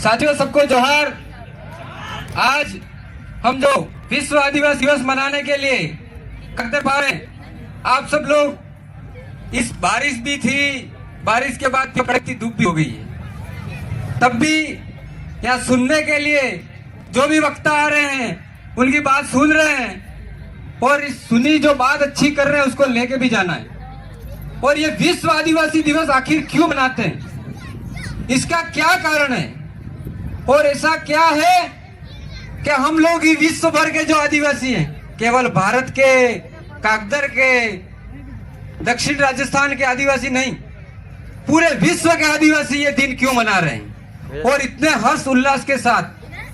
साथियों, सबको जोहार। आज हम जो विश्व आदिवासी दिवस मनाने के लिए करते पा रहे हैं, आप सब लोग, इस बारिश भी थी, बारिश के बाद कड़कती धूप भी हो गई है, तब भी यहाँ सुनने के लिए जो भी वक्ता आ रहे हैं उनकी बात सुन रहे हैं और इस सुनी जो बात अच्छी कर रहे हैं उसको लेके भी जाना है। और ये विश्व आदिवासी दिवस आखिर क्यों मनाते हैं, इसका क्या कारण है और ऐसा क्या है कि हम लोग ही विश्व भर के जो आदिवासी हैं, केवल भारत के, कागदर के, दक्षिण राजस्थान के आदिवासी नहीं, पूरे विश्व के आदिवासी ये दिन क्यों मना रहे हैं और इतने हर्ष उल्लास के साथ।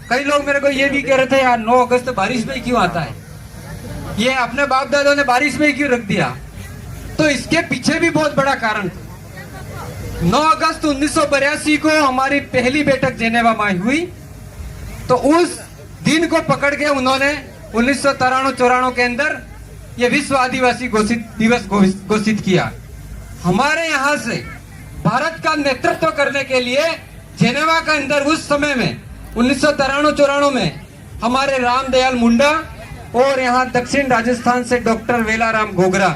कई लोग मेरे को ये भी कह रहे थे, यार 9 अगस्त बारिश में क्यों आता है, ये अपने बाप दादों ने बारिश में क्यों रख दिया। तो इसके पीछे भी बहुत बड़ा कारण था। 9 अगस्त 1982 को हमारी पहली बैठक जेनेवा में हुई, तो उस दिन को पकड़ के उन्होंने 1993-94 के अंदर ये विश्व आदिवासी दिवस घोषित किया। हमारे यहाँ से भारत का नेतृत्व करने के लिए जेनेवा के अंदर उस समय में 1993-94 में हमारे रामदयाल मुंडा और यहाँ दक्षिण राजस्थान से डॉक्टर वेलाराम घोगरा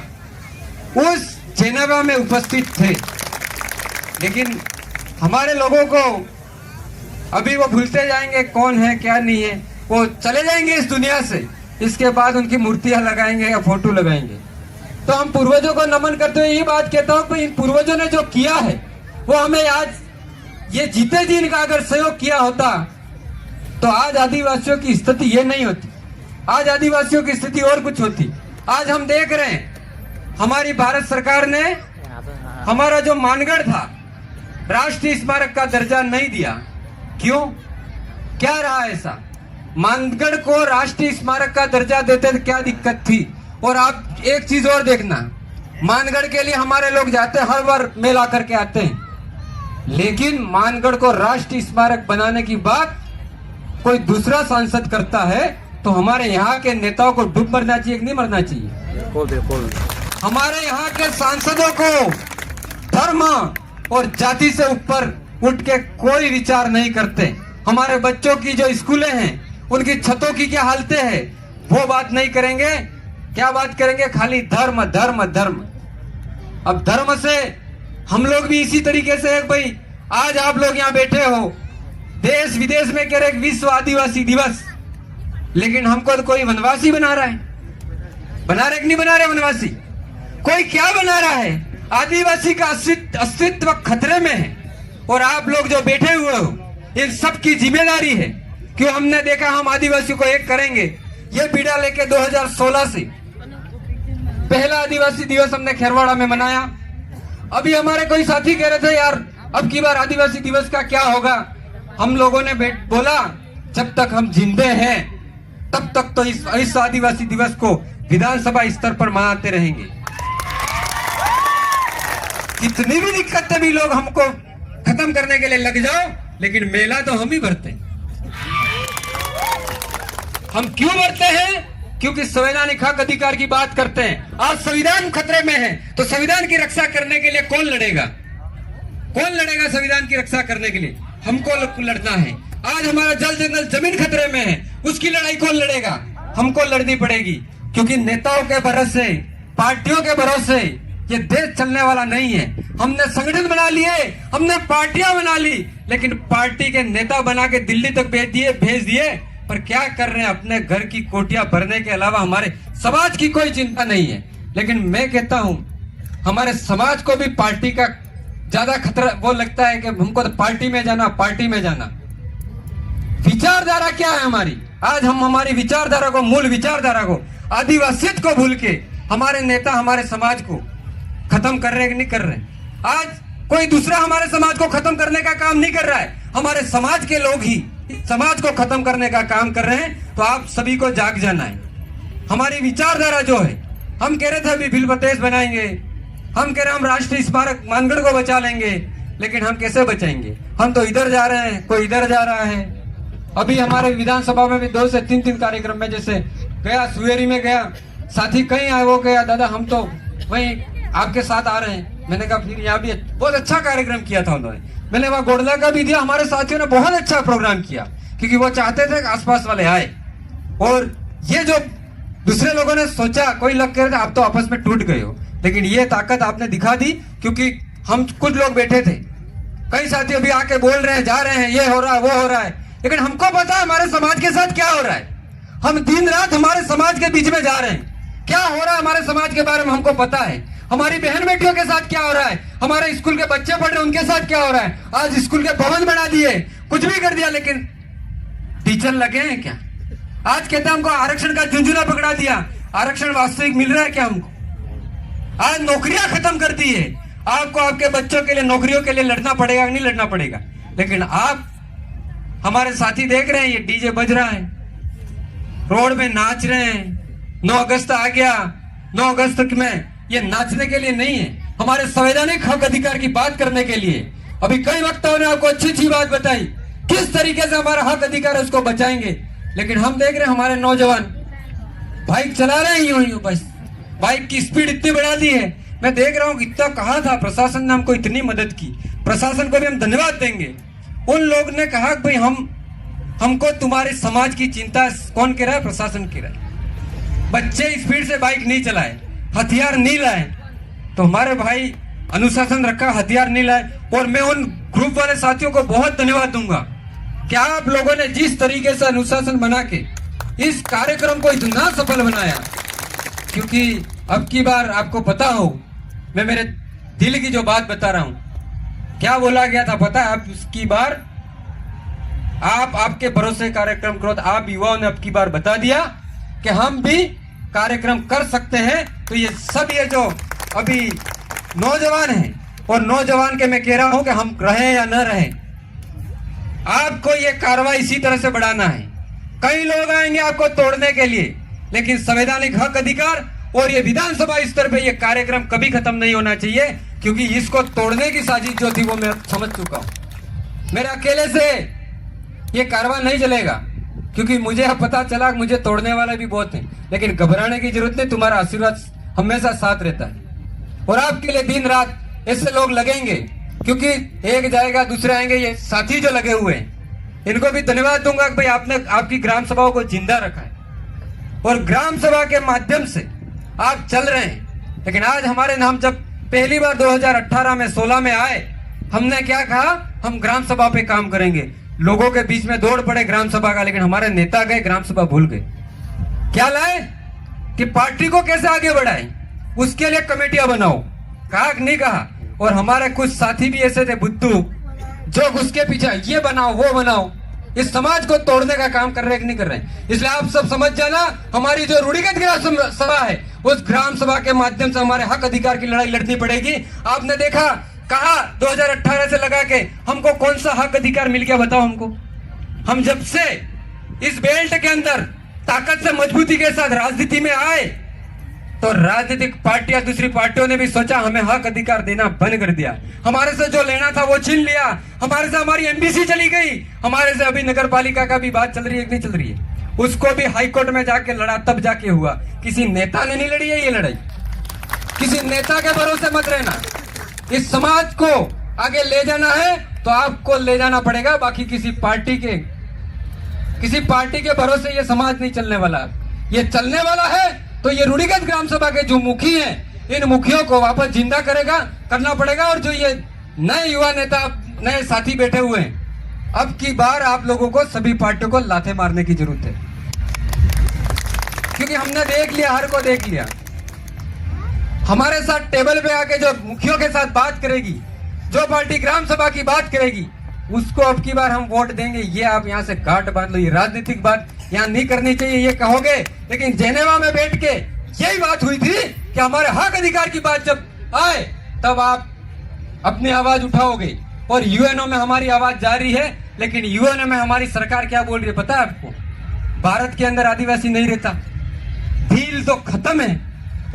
उस जेनेवा में उपस्थित थे। लेकिन हमारे लोगों को अभी वो भूलते जाएंगे कौन है क्या नहीं है, वो चले जाएंगे इस दुनिया से, इसके बाद उनकी मूर्तियां लगाएंगे या फोटो लगाएंगे। तो हम पूर्वजों को नमन करते हुए ये बात कहता हूँ कि इन पूर्वजों ने जो किया है वो हमें आज, ये जीते जी इनका अगर सहयोग किया होता तो आज आदिवासियों की स्थिति ये नहीं होती, आज आदिवासियों की स्थिति और कुछ होती। आज हम देख रहे हैं हमारी भारत सरकार ने हमारा जो मानगढ़ था राष्ट्रीय स्मारक का दर्जा नहीं दिया। क्यों, क्या रहा ऐसा? मानगढ़ को राष्ट्रीय स्मारक का दर्जा देते तो क्या दिक्कत थी। और आप एक चीज और देखना, मानगढ़ के लिए हमारे लोग जाते हैं, हर बार मेला करके आते हैं, लेकिन मानगढ़ को राष्ट्रीय स्मारक बनाने की बात कोई दूसरा सांसद करता है तो हमारे यहाँ के नेताओं को डूब मरना चाहिए कि नहीं मरना चाहिए? बिल्कुल। हमारे यहाँ के सांसदों को धर्म और जाति से ऊपर उठ के कोई विचार नहीं करते। हमारे बच्चों की जो स्कूलें हैं उनकी छतों की क्या हालतें हैं वो बात नहीं करेंगे। क्या बात करेंगे? खाली धर्म धर्म धर्म। अब धर्म से हम लोग भी इसी तरीके से है भाई। आज आप लोग यहाँ बैठे हो, देश विदेश में कह रहे विश्व आदिवासी दिवस, लेकिन हमको तो कोई वनवासी बना रहा है। बना रहे कि नहीं बना रहे वनवासी? कोई क्या बना रहा है? आदिवासी का अस्तित्व खतरे में है। और आप लोग जो बैठे हुए हो, इन सब की जिम्मेदारी है। क्यों? हमने देखा हम आदिवासी को एक करेंगे, ये बीड़ा लेके 2016 से पहला आदिवासी दिवस हमने खेरवाड़ा में मनाया। अभी हमारे कोई साथी कह रहे थे, यार अब की बार आदिवासी दिवस का क्या होगा? हम लोगों ने बोला, जब तक हम जिंदे हैं तब तक तो इस आदिवासी दिवस को विधानसभा स्तर पर मनाते रहेंगे। कितनी भी दिक्कतें भी लोग हमको खत्म करने के लिए लग जाओ, लेकिन मेला तो हम ही भरते हैं। हम क्यों भरते हैं? क्योंकि संवैधानिक हक अधिकार की बात करते हैं। आज संविधान खतरे में है तो संविधान की रक्षा करने के लिए कौन लड़ेगा? कौन लड़ेगा संविधान की रक्षा करने के लिए? हमको लड़ना है। आज हमारा जल जंगल जमीन खतरे में है, उसकी लड़ाई कौन लड़ेगा? हमको लड़नी पड़ेगी। क्योंकि नेताओं के भरोसे, पार्टियों के भरोसे ये देश चलने वाला नहीं है। हमने संगठन बना लिए, हमने पार्टियां बना ली, लेकिन पार्टी के नेता बना के दिल्ली तक भेज दिए, पर क्या कर रहे हैं? अपने घर की कोटियां भरने के अलावा हमारे समाज की कोई चिंता नहीं है। लेकिन मैं कहता हूं हमारे समाज को भी पार्टी का ज्यादा खतरा वो लगता है कि हमको तो पार्टी में जाना, पार्टी में जाना। विचारधारा क्या है हमारी? आज हम हमारी विचारधारा को, मूल विचारधारा को, आदिवासियत को भूल के हमारे नेता हमारे समाज को खत्म कर रहे कि नहीं कर रहे? आज कोई दूसरा हमारे समाज को खत्म करने का काम नहीं कर रहा है, हमारे समाज के लोग ही समाज को खत्म करने का काम कर रहे हैं। तो आप सभी को जाग जाना है। हमारी विचारधारा जो है, हम कह रहे थे अभी बिल प्रदेश बनाएंगे, हम कह रहे हैं हम राष्ट्रीय स्मारक मानगढ़ को बचा लेंगे, लेकिन हम कैसे बचाएंगे? हम तो इधर जा रहे हैं, कोई इधर जा रहा है। अभी हमारे विधानसभा में भी 2 से 3 कार्यक्रम में, जैसे गया सुवेरी में गया, साथी कहीं आए, वो गया दादा हम तो वहीं आपके साथ आ रहे हैं। मैंने कहा फिर यहाँ भी बहुत अच्छा कार्यक्रम किया था उन्होंने। मैंने वहाँ गोडला का भी दिया, हमारे साथियों ने बहुत अच्छा प्रोग्राम किया क्योंकि वो चाहते थे कि आसपास वाले आए। और ये जो दूसरे लोगों ने सोचा, कोई लोग कह रहे थे आप तो आपस में टूट गए हो, लेकिन ये ताकत आपने दिखा दी क्योंकि हम कुछ लोग बैठे थे, कई साथी अभी आके बोल रहे हैं, जा रहे हैं, ये हो रहा है वो हो रहा है, लेकिन हमको पता है हमारे समाज के साथ क्या हो रहा है। हम दिन रात हमारे समाज के बीच में जा रहे हैं, क्या हो रहा है हमारे समाज के बारे में हमको पता है। हमारी बहन बेटियों के साथ क्या हो रहा है, हमारे स्कूल के बच्चे पढ़ रहे हैं उनके साथ क्या हो रहा है। आज स्कूल के भवन बना दिए, कुछ भी कर दिया, लेकिन टीचर लगे हैं क्या? आज कहते हैं हमको आरक्षण का झुंझुना पकड़ा दिया, आरक्षण वास्तविक मिल रहा है क्या हमको? आज नौकरियां खत्म कर दी है, आपको आपके बच्चों के लिए नौकरियों के लिए लड़ना पड़ेगा, नहीं लड़ना पड़ेगा। लेकिन आप हमारे साथी देख रहे हैं, ये डीजे बज रहा है, रोड में नाच रहे हैं। 9 अगस्त आ गया, 9 अगस्त में ये नाचने के लिए नहीं है, हमारे संवैधानिक हक अधिकार की बात करने के लिए। अभी कई वक्ताओं ने आपको अच्छी अच्छी बात बताई, किस तरीके से हमारा हक अधिकार है उसको बचाएंगे। लेकिन हम देख रहे हैं हमारे नौजवान बाइक चला रहे हैं, यूं बस बाइक की स्पीड इतनी बढ़ा दी है। मैं देख रहा हूँ इतना कहा था, प्रशासन ने हमको इतनी मदद की, प्रशासन को भी हम धन्यवाद देंगे। उन लोग ने कहा कि भाई हमको तुम्हारे समाज की चिंता, कौन कह रहा है? प्रशासन कह रहा है। बच्चे स्पीड से बाइक नहीं चलाए, हथियार नहीं लाए, तो हमारे भाई अनुशासन रखा, हथियार नहीं लाए। और मैं उन ग्रुप वाले साथियों को बहुत धन्यवाद दूंगा कि आप लोगों ने जिस तरीके से अनुशासन बना के इस कार्यक्रम को इतना सफल बनाया। क्योंकि अब की बार आपको पता हो, मैं मेरे दिल की जो बात बता रहा हूं, क्या बोला गया था पता है? अब की बार आप आपके भरोसे कार्यक्रम करो। आप युवाओं ने अब की बार बता दिया कि हम भी कार्यक्रम कर सकते हैं। तो ये सब ये जो अभी नौजवान हैं, और नौजवान के मैं कह रहा हूं कि हम रहे या न रहे, आपको ये कार्रवाई इसी तरह से बढ़ाना है। कई लोग आएंगे आपको तोड़ने के लिए, लेकिन संवैधानिक हक अधिकार और ये विधानसभा स्तर पे ये कार्यक्रम कभी खत्म नहीं होना चाहिए, क्योंकि इसको तोड़ने की साजिश जो थी वो मैं समझ चुका हूं। मेरे अकेले से ये कार्रवाई नहीं चलेगा, क्योंकि मुझे अब पता चला कि मुझे तोड़ने वाले भी बहुत हैं। लेकिन घबराने की जरूरत नहीं, तुम्हारा आशीर्वाद हमेशा साथ रहता है। और आपके लिए दिन रात ऐसे लोग लगेंगे, क्योंकि एक जाएगा दूसरे आएंगे। ये साथी जो लगे हुए हैं इनको भी धन्यवाद दूंगा कि भाई आपने आपकी ग्राम सभाओं को जिंदा रखा है और ग्राम सभा के माध्यम से आप चल रहे हैं। लेकिन आज हमारे नाम जब पहली बार 2018 में 16 में आए, हमने क्या कहा? हम ग्राम सभा पे काम करेंगे। लोगों के बीच में दौड़ पड़े ग्राम सभा का, लेकिन हमारे नेता गए ग्राम सभा भूल गए। क्या लाए कि पार्टी को कैसे आगे बढ़ाए, उसके लिए कमेटियां बनाओ, कहा कि नहीं कहा? और हमारे कुछ साथी भी ऐसे थे बुद्धू, जो उसके पीछे ये बनाओ वो बनाओ, इस समाज को तोड़ने का काम कर रहे कि नहीं कर रहे। इसलिए आप सब समझ जाना, हमारी जो रूढ़िगत ग्राम सभा है, उस ग्राम सभा के माध्यम से हमारे हक अधिकार की लड़ाई लड़नी पड़ेगी। आपने देखा, कहा 2018 से लगा के हमको कौन सा हक अधिकार मिल गया, बताओ हमको। हम जब से इस बेल्ट के अंदर ताकत से मजबूती के साथ राजनीति में आए, तो राजनीतिक पार्टियां, दूसरी पार्टियों ने भी सोचा हमें हक अधिकार देना बंद कर दिया। हमारे से जो लेना था वो छीन लिया, हमारे से हमारी एमबीसी चली गई, हमारे से अभी नगर पालिका का भी बात चल रही है कि नहीं चल रही है, उसको भी हाईकोर्ट में जाके लड़ा, तब जाके हुआ। किसी नेता ने नहीं लड़ी है ये लड़ाई, किसी नेता के भरोसे मत रहना। इस समाज को आगे ले जाना है तो आपको ले जाना पड़ेगा, बाकी किसी पार्टी के भरोसे ये समाज नहीं चलने वाला। ये चलने वाला है तो ये रूढ़िगत ग्राम सभा के जो मुखी हैं, इन मुखियों को वापस जिंदा करना पड़ेगा। और जो ये नए युवा नेता, नए साथी बैठे हुए हैं, अब की बार आप लोगों को सभी पार्टियों को लाथे मारने की जरूरत है, क्योंकि हमने देख लिया, हर को देख लिया। हमारे साथ टेबल पे आके जो मुखियों के साथ बात करेगी, जो पार्टी ग्राम सभा की बात करेगी, उसको अब की बार हम वोट देंगे। ये आप यहाँ से गांठ बांध लो, ये राजनीतिक बात यहाँ नहीं करनी चाहिए, ये कहोगे। लेकिन जेनेवा में बैठ के यही बात हुई थी कि हमारे हक अधिकार की बात जब आए तब आप अपनी आवाज उठाओगे। और यूएनओ में हमारी आवाज जारी है, लेकिन यूएनओ में हमारी सरकार क्या बोल रही है पता है आपको? भारत के अंदर आदिवासी नहीं रहता, भील तो खत्म है,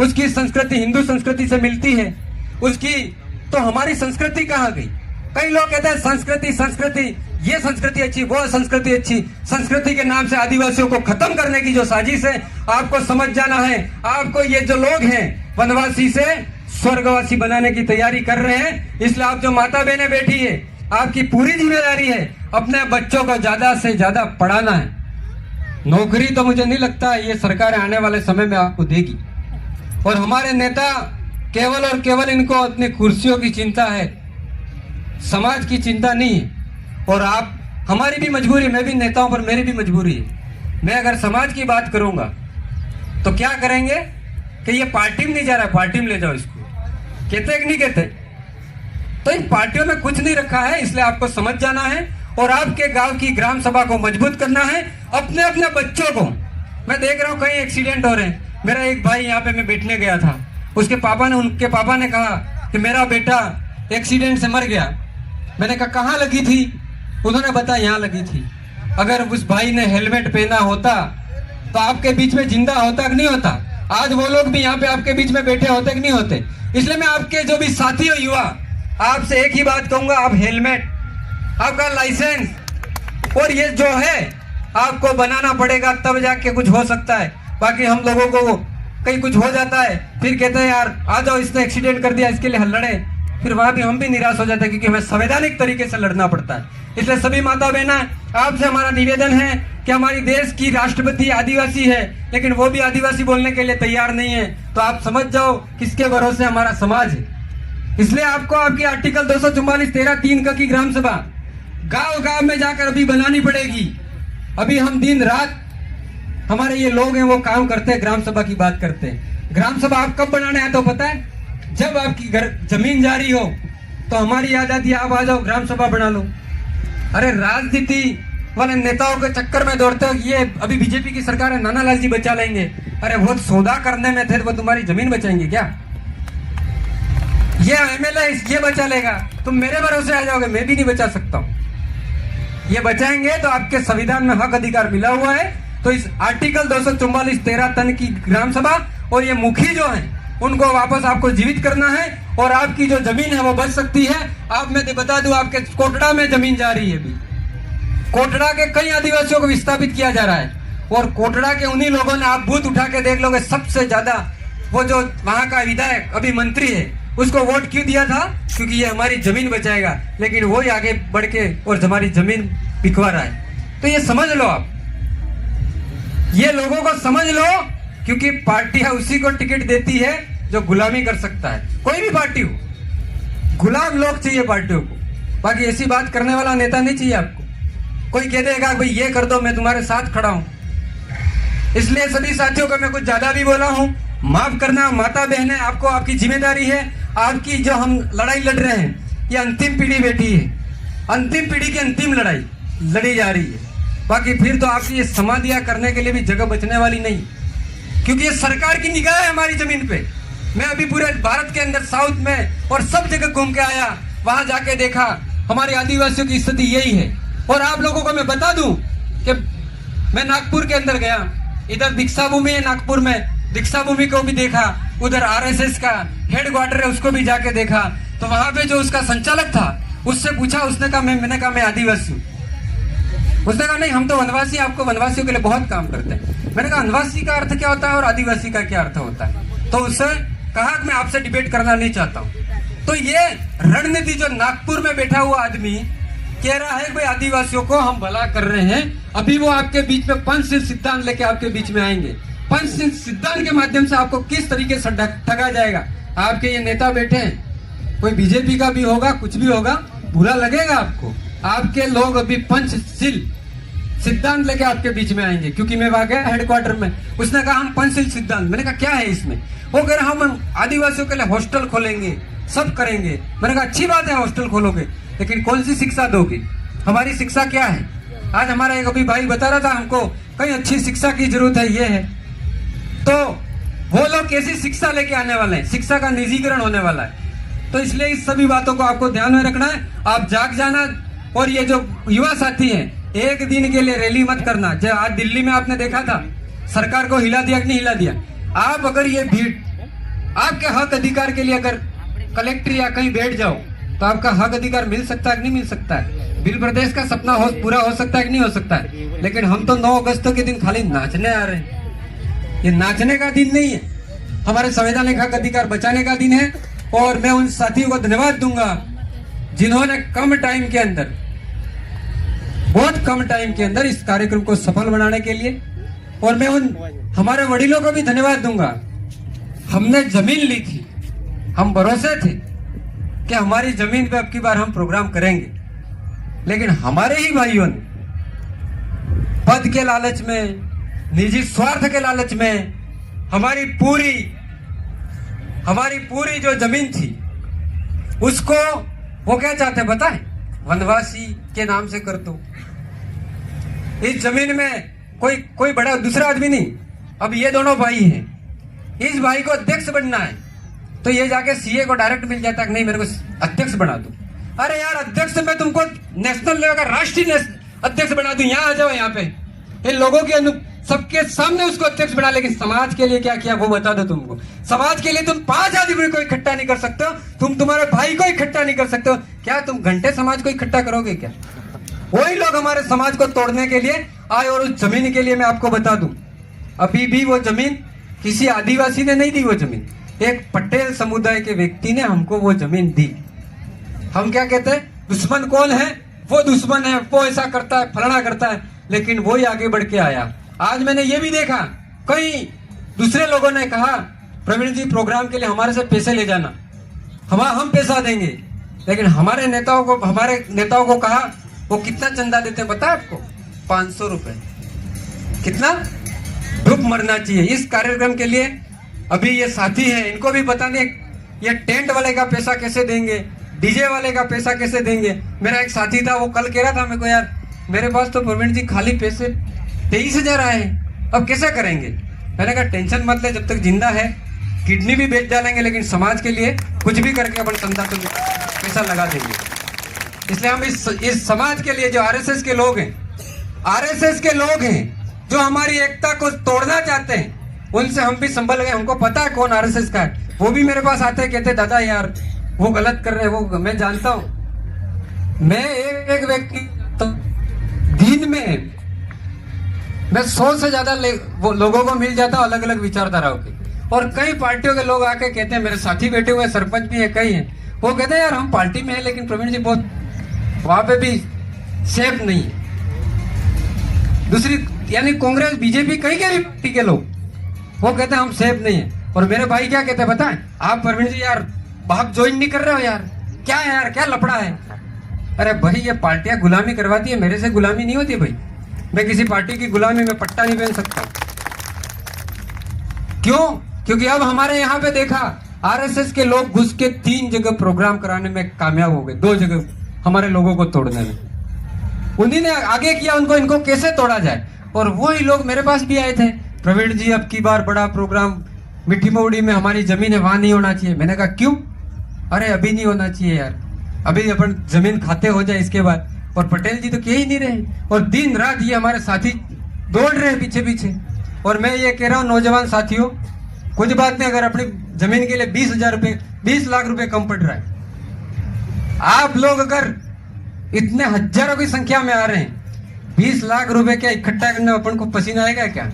उसकी संस्कृति हिंदू संस्कृति से मिलती है उसकी, तो हमारी संस्कृति कहाँ गई? कई लोग कहते हैं संस्कृति, ये संस्कृति अच्छी, वो संस्कृति अच्छी। संस्कृति के नाम से आदिवासियों को खत्म करने की जो साजिश है, आपको समझ जाना है। आपको ये जो लोग हैं वनवासी से स्वर्गवासी बनाने की तैयारी कर रहे हैं। इसलिए आप जो माता बहनें बैठी है, आपकी पूरी जिम्मेदारी है अपने बच्चों को ज्यादा से ज्यादा पढ़ाना है। नौकरी तो मुझे नहीं लगता ये सरकार आने वाले समय में आपको देगी। और हमारे नेता केवल और केवल इनको अपनी कुर्सियों की चिंता है, समाज की चिंता नहीं है। और आप, हमारी भी मजबूरी, मैं भी नेताओं पर मेरी भी मजबूरी है। मैं अगर समाज की बात करूंगा तो क्या करेंगे कि ये पार्टी में नहीं जा रहा है, पार्टी में ले जाओ इसको, कहते हैं कि नहीं कहते? तो इन पार्टियों में कुछ नहीं रखा है। इसलिए आपको समझ जाना है और आपके गांव की ग्राम सभा को मजबूत करना है। अपने अपने बच्चों को, मैं देख रहा हूँ कई एक्सीडेंट हो रहे हैं। मेरा एक भाई यहाँ पे, मैं बैठने गया था, उसके पापा ने कहा कि मेरा बेटा एक्सीडेंट से मर गया। मैंने कहा कहाँ लगी थी? उन्होंने बताया यहाँ लगी थी। अगर उस भाई ने हेलमेट पहना होता तो आपके बीच में जिंदा होता कि नहीं होता? आज वो लोग भी यहाँ पे आपके बीच में बैठे होते कि नहीं होते? इसलिए मैं आपके जो भी साथी हो युवा, आपसे एक ही बात कहूंगा, आप हेलमेट, आपका लाइसेंस और ये जो है आपको बनाना पड़ेगा, तब जाके कुछ हो सकता है। बाकी हम लोगों को कहीं कुछ हो जाता है, फिर कहते हैं यार आ जाओ, इसने एक्सीडेंट कर दिया, इसके लिए लड़े, फिर वहां भी हम भी निराश हो जाते हैं, क्योंकि हमें संवैधानिक तरीके से लड़ना पड़ता है। इसलिए सभी माता बहना, आपसे हमारा निवेदन है कि हमारी देश की राष्ट्रपति आदिवासी है, लेकिन वो भी आदिवासी बोलने के लिए तैयार नहीं है। तो आप समझ जाओ किसके भरोसे हमारा समाज है। इसलिए आपको आपकी आर्टिकल 244(13)(3) की ग्राम सभा गांव गांव में जाकर अभी बनानी पड़ेगी। अभी हम दिन रात, हमारे ये लोग हैं वो काम करते हैं, ग्राम सभा की बात करते हैं। ग्राम सभा आप कब बनाने आते हो पता है? जब आपकी घर जमीन जारी हो तो हमारी याद आती है, आप आ जाओ ग्राम सभा बना लो। अरे राजनीति वाले नेताओं के चक्कर में दौड़ते हो, ये अभी बीजेपी की सरकार है, नाना लाल जी बचा लेंगे। अरे वो सौदा करने में थे, वो तुम्हारी जमीन बचाएंगे क्या? ये एमएलए ये बचा लेगा, तुम मेरे भरोसे आ जाओगे? मैं भी नहीं बचा सकता हूँ। ये बचाएंगे तो आपके संविधान में हक अधिकार मिला हुआ है। तो इस आर्टिकल 244(13) की ग्राम सभा और ये मुखी जो है उनको वापस आपको जीवित करना है, और आपकी जो जमीन है वो बच सकती है। आप मैं बता दूं, आपके कोटड़ा में जमीन जा रही है अभी, कोटड़ा के कई आदिवासियों को विस्थापित किया जा रहा है, और कोटड़ा के उन्हीं लोगों ने, आप बूथ उठा के देख लोगे, सबसे ज्यादा वो जो वहां का विधायक अभी मंत्री है उसको वोट क्यों दिया था? क्योंकि ये हमारी जमीन बचाएगा। लेकिन वो ही आगे बढ़ के और हमारी जमीन बिकवा रहा है। तो ये समझ लो, आप ये लोगों को समझ लो, क्योंकि पार्टियां उसी को टिकट देती है जो गुलामी कर सकता है। कोई भी पार्टी हो, गुलाम लोग चाहिए पार्टियों को, बाकी ऐसी बात करने वाला नेता नहीं चाहिए आपको। कोई कह देगा भाई ये कर दो, मैं तुम्हारे साथ खड़ा हूं। इसलिए सभी साथियों को मैं कुछ ज्यादा भी बोला हूं, माफ करना। माता बहनें, आपको आपकी जिम्मेदारी है। आपकी जो हम लड़ाई लड़ रहे हैं, ये अंतिम पीढ़ी बैठी है, अंतिम पीढ़ी की अंतिम लड़ाई लड़ी जा रही है। बाकी फिर तो आपकी ये समाधियां करने के लिए भी जगह बचने वाली नहीं, क्योंकि ये सरकार की निगाह है हमारी जमीन पे। मैं अभी पूरे भारत के अंदर साउथ में और सब जगह घूम के आया, वहां जाके देखा हमारे आदिवासियों की स्थिति यही है। और आप लोगों को मैं बता दूं कि मैं नागपुर के अंदर गया, इधर दीक्षा भूमि है नागपुर में, दीक्षा भूमि को भी देखा, उधर आरएसएस का हेडक्वार्टर है उसको भी जाके देखा। तो वहां पे जो उसका संचालक था, उससे पूछा, उसने कहा मैंने कहा मैं आदिवासी हूँ। उसने कहा नहीं, हम तो वनवासी, आपको वनवासियों के लिए बहुत काम करते हैं। मैंने कहा वनवासी का अर्थ क्या होता है और आदिवासी का क्या अर्थ होता है? तो उससे कहा कि मैं आपसे डिबेट करना नहीं चाहता हूँ। तो ये रणनीति, जो नागपुर में बैठा हुआ आदमी कह रहा है भाई आदिवासियों को हम भला कर रहे हैं, अभी वो आपके बीच में पंचशील सिद्धांत लेके आपके बीच में आएंगे। पंचशील सिद्धांत के माध्यम से आपको किस तरीके से ठगा जाएगा। आपके ये नेता बैठे हैं, कोई बीजेपी का भी होगा, कुछ भी होगा, बुरा लगेगा आपको। आपके लोग अभी पंचशील सिद्धांत लेके आपके बीच में आएंगे। क्योंकि मैं वहां गया हेडक्वार्टर में, उसने कहा हम पंचशील सिद्धांत, मैंने कहा क्या है इसमें? वो कह रहा हम आदिवासियों के लिए हॉस्टल खोलेंगे, सब करेंगे। मैंने कहा अच्छी बात है हॉस्टल खोलोगे, लेकिन कौन सी शिक्षा दोगे? हमारी शिक्षा क्या है? आज हमारा एक अभी भाई बता रहा था, हमको कहीं अच्छी शिक्षा की जरूरत है, ये है। तो वो लोग कैसी शिक्षा लेके आने वाले हैं? शिक्षा का निजीकरण होने वाला है। तो इसलिए इस सभी बातों को आपको ध्यान में रखना है, आप जाग जाना। और ये जो युवा साथी हैं, एक दिन के लिए रैली मत करना। जो आज दिल्ली में आपने देखा था, सरकार को हिला दिया कि नहीं हिला दिया? आप अगर ये भीड़ आपके हक अधिकार के लिए अगर कलेक्टर या कहीं बैठ जाओ तो आपका हक अधिकार मिल सकता है कि नहीं मिल सकता है? बिल प्रदेश का सपना पूरा हो सकता है कि नहीं हो सकता है? लेकिन हम तो 9 अगस्त के दिन खाली नाचने आ रहे हैं। ये नाचने का दिन नहीं है, हमारे संवैधानिक हक अधिकार बचाने का दिन है। और मैं उन साथियों को धन्यवाद दूंगा जिन्होंने कम टाइम के अंदर, बहुत कम टाइम के अंदर इस कार्यक्रम को सफल बनाने के लिए। और मैं उन हमारे वडीलों को भी धन्यवाद दूंगा। हमने जमीन ली थी, हम भरोसे थे कि हमारी जमीन पे अब की बार हम प्रोग्राम करेंगे, लेकिन हमारे ही भाइयों ने पद के लालच में, निजी स्वार्थ के लालच में हमारी पूरी जो जमीन थी उसको, वो क्या चाहते हैं बताएं, वनवासी के नाम से कर दो। इस जमीन में कोई बड़ा दूसरा आदमी नहीं, अब ये दोनों भाई हैं, इस भाई को अध्यक्ष बनना है तो ये जाके सीए को डायरेक्ट मिल जाता है, नहीं मेरे को अध्यक्ष बना दो। अरे यार, अध्यक्ष मैं तुमको नेशनल लेवल का राष्ट्रीय अध्यक्ष बना दूं, यहाँ आ जाओ, यहाँ पे इन लोगों के सबके सामने उसको अध्यक्ष बना। लेकिन समाज के लिए क्या किया वो बता दो तुमको। समाज के लिए तुम 5 आदमी को इकट्ठा नहीं कर सकते हो, तुम तुम्हारे भाई को इकट्ठा नहीं कर सकते हो, क्या तुम घंटे समाज को इकट्ठा करोगे क्या? वही लोग हमारे समाज को तोड़ने के लिए आए। और उस जमीन के लिए मैं आपको बता दूं, अभी भी वो जमीन किसी आदिवासी ने नहीं दी, वो जमीन एक पटेल समुदाय के व्यक्ति ने हमको वो जमीन दी। हम क्या कहते हैं, दुश्मन कौन है? वो दुश्मन है, वो ऐसा करता है, फलाना करता है, लेकिन वो ही आगे बढ़ के आया। आज मैंने ये भी देखा, कई दूसरे लोगों ने कहा प्रवीण जी प्रोग्राम के लिए हमारे से पैसे ले जाना, हम पैसा देंगे, लेकिन हमारे नेताओं को कहा, वो कितना चंदा देते हैं पता है आपको? 500 रुपए। कितना डूब मरना चाहिए इस कार्यक्रम के लिए। अभी ये साथी हैं, इनको भी पता नहीं ये टेंट वाले का पैसा कैसे देंगे, डीजे वाले का पैसा कैसे देंगे। मेरा एक साथी था, वो कल कह रहा था मेरे को, यार मेरे पास तो प्रवीण जी खाली पैसे 23,000 आए, अब कैसे करेंगे? मैंने कहा टेंशन मत ले, जब तक जिंदा है किडनी भी बेच डालेंगे, लेकिन समाज के लिए कुछ भी करके अपन संता तो पैसा लगा देंगे। इसलिए हम इस समाज के लिए, जो आरएसएस के लोग हैं, जो हमारी एकता को तोड़ना चाहते हैं, उनसे हम भी संभल गए। हमको पता है कौन आरएसएस का है। वो भी मेरे पास आते कहते दादा यार वो गलत कर रहे हैं, वो मैं जानता हूं। मैं एक व्यक्ति तो दिन में मैं 100 से ज्यादा लोगों को मिल जाता हूं, अलग अलग विचारधाराओं के। और कई पार्टियों के लोग आके कहते हैं, मेरे साथी बैठे हुए सरपंच भी है, कई हैं, वो कहते हैं यार हम पार्टी में है, लेकिन प्रवीण जी बहुत वहां पे भी सेफ नहीं है। दूसरी यानी कांग्रेस, बीजेपी, कई पार्टी के लोग वो कहते हैं हम सेफ नहीं है। और मेरे भाई क्या कहते हैं बताएं, आप प्रवीण जी यार आप ज्वाइन नहीं कर रहे हो यार, क्या है यार, क्या लफड़ा है? अरे भाई ये पार्टियां गुलामी करवाती है, मेरे से गुलामी नहीं होती भाई। मैं किसी पार्टी की गुलामी में पट्टा नहीं पहन सकता। क्यों? क्योंकि अब हमारे यहाँ पे देखा आरएसएस के लोग घुस के 3 जगह प्रोग्राम कराने में कामयाब हो गए, 2 जगह हमारे लोगों को तोड़ने में। उन्हीं ने आगे किया इनको कैसे तोड़ा जाए। और वही लोग मेरे पास भी आए थे, प्रवीण जी अब की बार बड़ा प्रोग्राम मिठी मोड़ी में हमारी जमीन है, वहां नहीं होना चाहिए। मैंने कहा क्यों? अरे अभी नहीं होना चाहिए यार, अभी अपन जमीन खाते हो जाए इसके बाद। और पटेल जी तो कह ही नहीं रहे, और दिन रात ये हमारे साथी दौड़ रहे हैं पीछे पीछे। और मैं ये कह रहा हूँ नौजवान साथियों, कुछ बात नहीं, अगर अपनी जमीन के लिए 20,000 रुपए, 20 लाख रुपए कम पड़ रहा है, आप लोग अगर इतने हजारों की संख्या में आ रहे हैं, 20 लाख रुपए क्या इकट्ठा करने में अपन को पसीना आएगा क्या?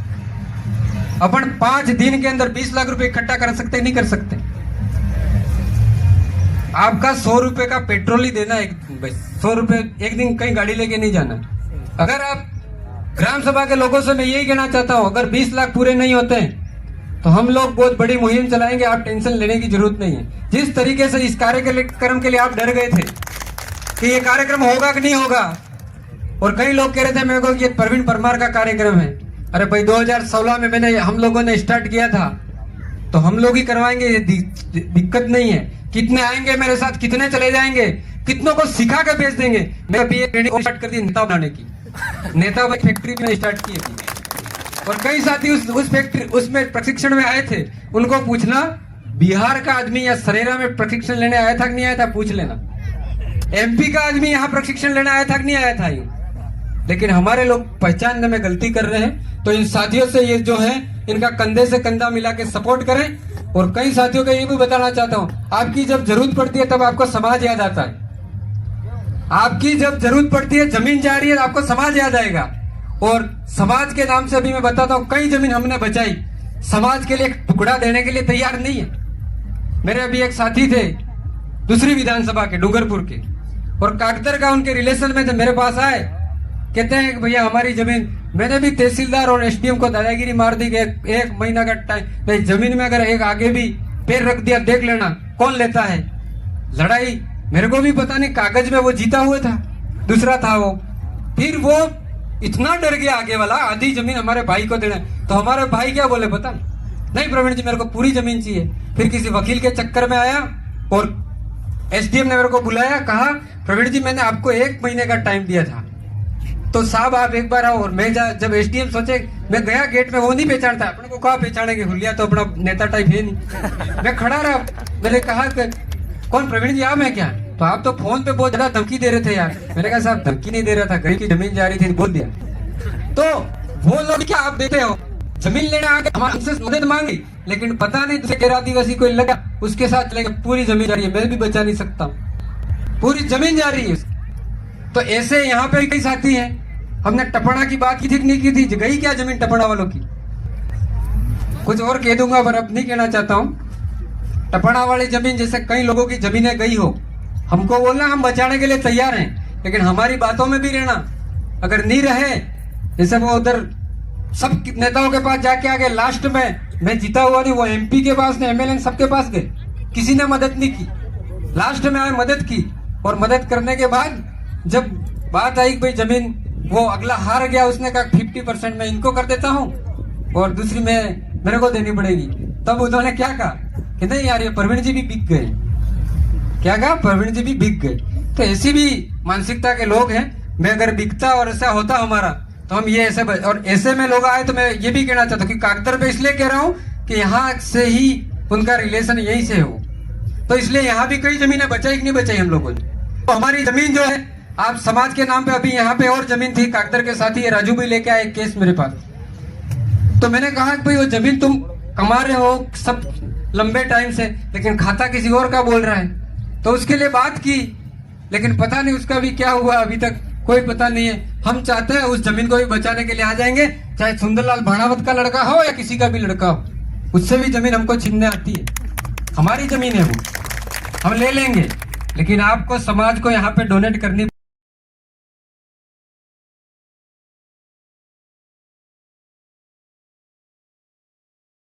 अपन 5 दिन के अंदर 20 लाख रुपए इकट्ठा कर सकते नहीं कर सकते? आपका 100 रुपए का पेट्रोल ही देना है, 100 रुपए एक दिन कहीं गाड़ी लेके नहीं जाना। अगर आप ग्राम सभा के लोगों से मैं यही कहना चाहता हूं, अगर 20 लाख पूरे नहीं होते हैं तो हम लोग बहुत बड़ी मुहिम चलाएंगे, आप टेंशन लेने की जरूरत नहीं है। जिस तरीके से इस कार्यक्रम के लिए आप डर गए थे कि ये कार्यक्रम होगा कि नहीं होगा, और कई लोग कह रहे थे मेरे को कि ये प्रवीण परमार का कार्यक्रम है। अरे भाई 2016 में हम लोगों ने स्टार्ट किया था, तो हम लोग ही करवाएंगे, ये दिक्कत नहीं है। कितने आएंगे मेरे साथ, कितने चले जाएंगे, कितनों को सिखा के भेज देंगे। मैं अभी एक ट्रेनिंग स्टार्ट कर दी नेता बनाने की, नेता भाई फैक्ट्री में स्टार्ट की थी। और कई साथी उस फैक्ट्री उसमें प्रशिक्षण में आए थे, उनको पूछना बिहार का आदमी या सरेरा में प्रशिक्षण लेने आया था कि नहीं आया था, पूछ लेना। एमपी का आदमी यहाँ प्रशिक्षण लेने आया था कि नहीं आया था यूं। लेकिन हमारे लोग पहचानने में गलती कर रहे हैं, तो इन साथियों से ये जो है इनका कंधे से कंधा मिला के सपोर्ट करें। और कई साथियों को ये भी बताना चाहता हूं, आपकी जब जरूरत पड़ती है तब आपको समाज याद आता है। आपकी जब जरूरत पड़ती है, जमीन जा रही है, आपको समाज याद आएगा। और समाज के नाम से अभी मैं बताता हूं, कई जमीन हमने बचाई। समाज के लिए एक टुकड़ा देने के लिए तैयार नहीं है। मेरे अभी एक साथी थे दूसरी विधानसभा के डूंगरपुर के, और कागदर का उनके रिलेशन में थे, मेरे पास आए, कहते हैं कि भैया हमारी जमीन, मैंने भी तहसीलदार और एसडीएम को दादागिरी मार दी कि एक महीना का टाइम नहीं, जमीन में अगर एक आगे भी पैर रख दिया देख लेना कौन लेता है। लड़ाई मेरे को भी पता नहीं, कागज में वो जीता हुआ था, दूसरा था वो। फिर वो इतना डर गया आगे वाला, आधी जमीन हमारे भाई को देना, तो हमारे भाई क्या बोले पता नहीं, प्रवीण जी मेरे को पूरी जमीन चाहिए। फिर किसी वकील के चक्कर में आया और एसडीएम ने मेरे को बुलाया, कहा प्रवीण जी मैंने आपको 1 महीने का टाइम दिया था, तो साहब आप एक बार आओ। और मैं जब एसडीएम सोचे, मैं गया गेट में, वो नहीं पहचानता, अपने को कहा पहचानेंगे, हुलिया तो अपना नेता टाइप है नहीं। मैं खड़ा रहा, मैंने कहा कौन प्रवीण जी आप हैं क्या? तो आप तो फोन पे बहुत ज्यादा धमकी दे रहे थे यार। मैंने कहा साहब धमकी नहीं दे रहा था, गरीब की जमीन जा रही थी, बोल दिया। तो वो लोग क्या आप देते हो, जमीन लेने आगे हमसे मदद मांगी, लेकिन पता नहीं दूसरे गैर आदिवासी कोई लगा उसके साथ चलेगा, पूरी जमीन जा रही है, मैं भी बचा नहीं सकता, पूरी जमीन जा रही है। तो ऐसे यहाँ पे कई साथी हैं, हमने टपड़ा की बात की थी नहीं की थी, गई क्या जमीन टपड़ा वालों की? कुछ और कह दूंगा पर अब नहीं कहना चाहता हूँ। टपड़ा वाली जमीन जैसे कई लोगों की जमीनें गई हो, हमको बोलना हम बचाने के लिए तैयार हैं, लेकिन हमारी बातों में भी रहना। अगर नहीं रहे, जैसे वो उधर सब नेताओं के पास जाके आ गए, लास्ट में मैं जीता हुआ नहीं, वो एमपी के पास ने, एमएलए सबके पास गए, किसी ने मदद नहीं की। लास्ट में आए मदद की, और मदद करने के बाद जब बात आई भाई जमीन, वो अगला हार गया, उसने कहा 50% मैं इनको कर देता हूँ और दूसरी में मेरे को देनी पड़ेगी। तब उन्होंने क्या कहा कि नहीं यार ये प्रवीण जी भी बिक गए। क्या कहा? प्रवीण जी भी बिक गए। तो ऐसी भी मानसिकता के लोग हैं। मैं अगर बिकता और ऐसा होता हमारा, तो हम ये ऐसे और ऐसे में लोग आए, तो मैं ये भी कहना चाहता हूँ कि कागदर पे इसलिए कह रहा हूँ कि यहाँ से ही उनका रिलेशन यहीं से हो, तो इसलिए यहाँ भी कई जमीनें बचाई कि नहीं बचाई हम लोगों ने। तो हमारी जमीन जो है, आप समाज के नाम पे, अभी यहाँ पे और जमीन थी कागदर के साथ ही, राजू भी लेके आए केस मेरे पास। तो मैंने कहा कि भाई वो जमीन तुम कमा रहे हो सब लंबे टाइम से, लेकिन खाता किसी और का बोल रहा है, तो उसके लिए बात की, लेकिन पता नहीं उसका भी क्या हुआ, अभी तक कोई पता नहीं है। हम चाहते हैं उस जमीन को भी बचाने के लिए आ जाएंगे, चाहे सुंदरलाल भाणावत का लड़का हो या किसी का भी लड़का हो, उससे भी जमीन हमको छीनने आती है, हमारी जमीन है वो, हम ले लेंगे, लेकिन आपको समाज को यहाँ पे डोनेट करनी